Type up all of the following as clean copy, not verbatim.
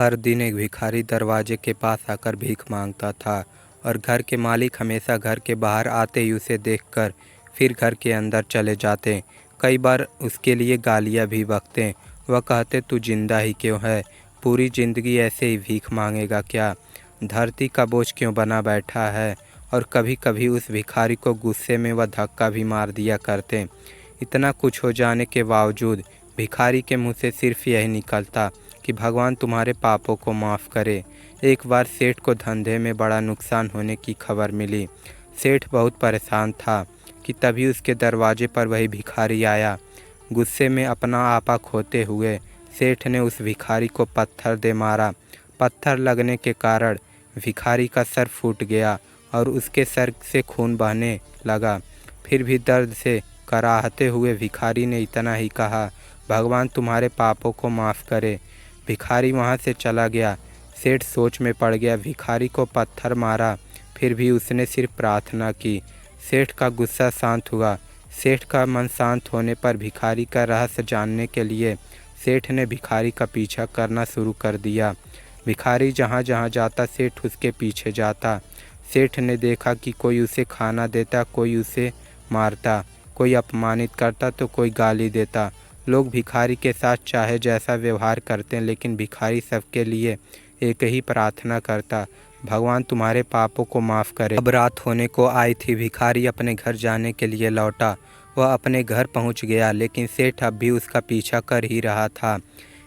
हर दिन एक भिखारी दरवाजे के पास आकर भीख मांगता था और घर के मालिक हमेशा घर के बाहर आते ही उसे देखकर फिर घर के अंदर चले जाते। कई बार उसके लिए गालियाँ भी बकते। वह कहते, तू जिंदा ही क्यों है? पूरी जिंदगी ऐसे ही भीख मांगेगा क्या? धरती का बोझ क्यों बना बैठा है? और कभी कभी उस भिखारी को गुस्से में वह धक्का भी मार दिया करते। इतना कुछ हो जाने के बावजूद भिखारी के मुंह से सिर्फ यही निकलता कि भगवान तुम्हारे पापों को माफ़ करे। एक बार सेठ को धंधे में बड़ा नुकसान होने की खबर मिली। सेठ बहुत परेशान था कि तभी उसके दरवाजे पर वही भिखारी आया। गुस्से में अपना आपा खोते हुए सेठ ने उस भिखारी को पत्थर दे मारा। पत्थर लगने के कारण भिखारी का सर फूट गया और उसके सर से खून बहने लगा। फिर भी दर्द से कराहते हुए भिखारी ने इतना ही कहा, भगवान तुम्हारे पापों को माफ़ करे। भिखारी वहाँ से चला गया। सेठ सोच में पड़ गया। भिखारी को पत्थर मारा, फिर भी उसने सिर्फ प्रार्थना की। सेठ का गुस्सा शांत हुआ। सेठ का मन शांत होने पर भिखारी का रहस्य जानने के लिए सेठ ने भिखारी का पीछा करना शुरू कर दिया। भिखारी जहाँ जहाँ जाता सेठ उसके पीछे जाता। सेठ ने देखा कि कोई उसे खाना देता, कोई उसे मारता, कोई अपमानित करता तो कोई गाली देता। लोग भिखारी के साथ चाहे जैसा व्यवहार करते हैं, लेकिन भिखारी सबके लिए एक ही प्रार्थना करता, भगवान तुम्हारे पापों को माफ़ करे। अब रात होने को आई थी। भिखारी अपने घर जाने के लिए लौटा। वह अपने घर पहुंच गया, लेकिन सेठ अब भी उसका पीछा कर ही रहा था।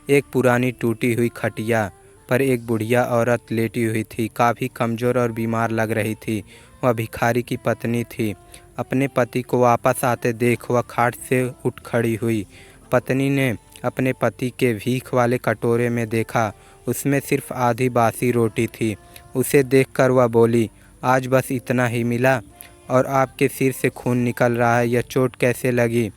एक पुरानी टूटी हुई खटिया पर एक बुढ़िया औरत लेटी हुई थी। काफ़ी कमज़ोर और बीमार लग रही थी। वह भिखारी की पत्नी थी। अपने पति को वापस आते देख वह खाट से उठ खड़ी हुई। पत्नी ने अपने पति के भीख वाले कटोरे में देखा, उसमें सिर्फ आधी बासी रोटी थी। उसे देखकर वह बोली, आज बस इतना ही मिला और आपके सिर से खून निकल रहा है, यह चोट कैसे लगी?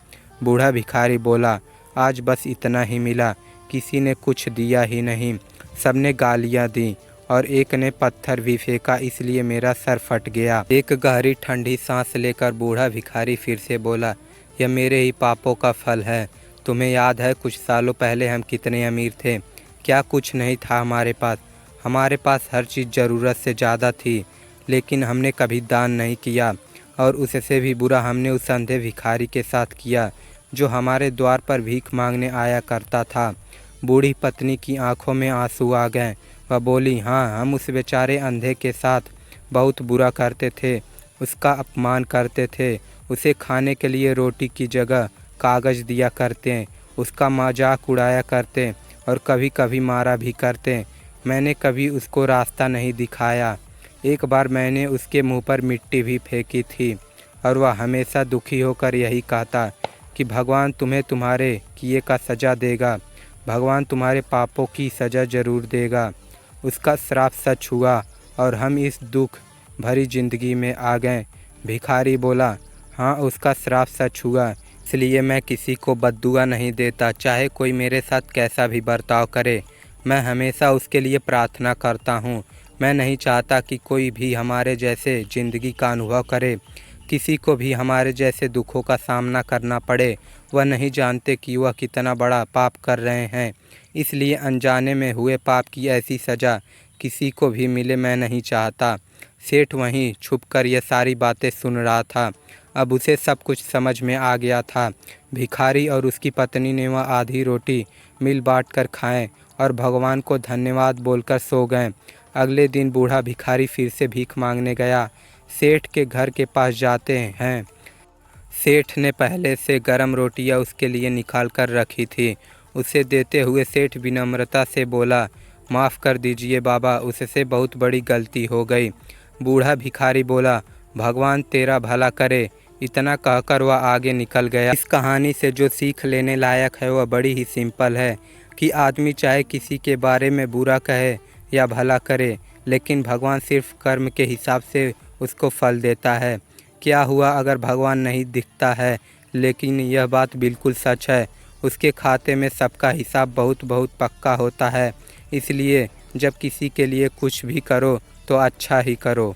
बूढ़ा भिखारी बोला, आज बस इतना ही मिला, किसी ने कुछ दिया ही नहीं, सबने गालियाँ दी और एक ने पत्थर भी फेंका, इसलिए मेरा सर फट गया। एक गहरी ठंडी सांस लेकर बूढ़ा भिखारी फिर से बोला, यह मेरे ही पापों का फल है। तुम्हें याद है कुछ सालों पहले हम कितने अमीर थे? क्या कुछ नहीं था हमारे पास? हमारे पास हर चीज़ ज़रूरत से ज़्यादा थी, लेकिन हमने कभी दान नहीं किया। और उससे भी बुरा हमने उस अंधे भिखारी के साथ किया जो हमारे द्वार पर भीख मांगने आया करता था। बूढ़ी पत्नी की आंखों में आंसू आ गए। वह बोली, हाँ, हम उस बेचारे अंधे के साथ बहुत बुरा करते थे, उसका अपमान करते थे, उसे खाने के लिए रोटी की जगह कागज़ दिया करते, उसका मजाक उड़ाया करते और कभी कभी मारा भी करते। मैंने कभी उसको रास्ता नहीं दिखाया। एक बार मैंने उसके मुंह पर मिट्टी भी फेंकी थी और वह हमेशा दुखी होकर यही कहता कि भगवान तुम्हें तुम्हारे किए का सज़ा देगा, भगवान तुम्हारे पापों की सज़ा ज़रूर देगा। उसका श्राप सच हुआ और हम इस दुख भरी ज़िंदगी में आ गए। भिखारी बोला, हाँ, उसका श्राप सच हुआ, इसलिए मैं किसी को बद्दुआ नहीं देता, चाहे कोई मेरे साथ कैसा भी बर्ताव करे। मैं हमेशा उसके लिए प्रार्थना करता हूँ। मैं नहीं चाहता कि कोई भी हमारे जैसे ज़िंदगी का अनुभव करे, किसी को भी हमारे जैसे दुखों का सामना करना पड़े। वह नहीं जानते कि वह कितना बड़ा पाप कर रहे हैं, इसलिए अनजाने में हुए पाप की ऐसी सज़ा किसी को भी मिले मैं नहीं चाहता। सेठ वहीं छुपकर यह सारी बातें सुन रहा था। अब उसे सब कुछ समझ में आ गया था। भिखारी और उसकी पत्नी ने वह आधी रोटी मिल बांट कर खाएं और भगवान को धन्यवाद बोलकर सो गए। अगले दिन बूढ़ा भिखारी फिर से भीख मांगने गया। सेठ के घर के पास जाते हैं। सेठ ने पहले से गर्म रोटियां उसके लिए निकाल कर रखी थी। उसे देते हुए सेठ विनम्रता से बोला, माफ़ कर दीजिए बाबा, उससे बहुत बड़ी गलती हो गई। बूढ़ा भिखारी बोला, भगवान तेरा भला करे। इतना कहकर वह आगे निकल गया। इस कहानी से जो सीख लेने लायक है वह बड़ी ही सिंपल है कि आदमी चाहे किसी के बारे में बुरा कहे या भला करे, लेकिन भगवान सिर्फ कर्म के हिसाब से उसको फल देता है। क्या हुआ अगर भगवान नहीं दिखता है, लेकिन यह बात बिल्कुल सच है, उसके खाते में सबका हिसाब बहुत बहुत पक्का होता है। इसलिए जब किसी के लिए कुछ भी करो तो अच्छा ही करो।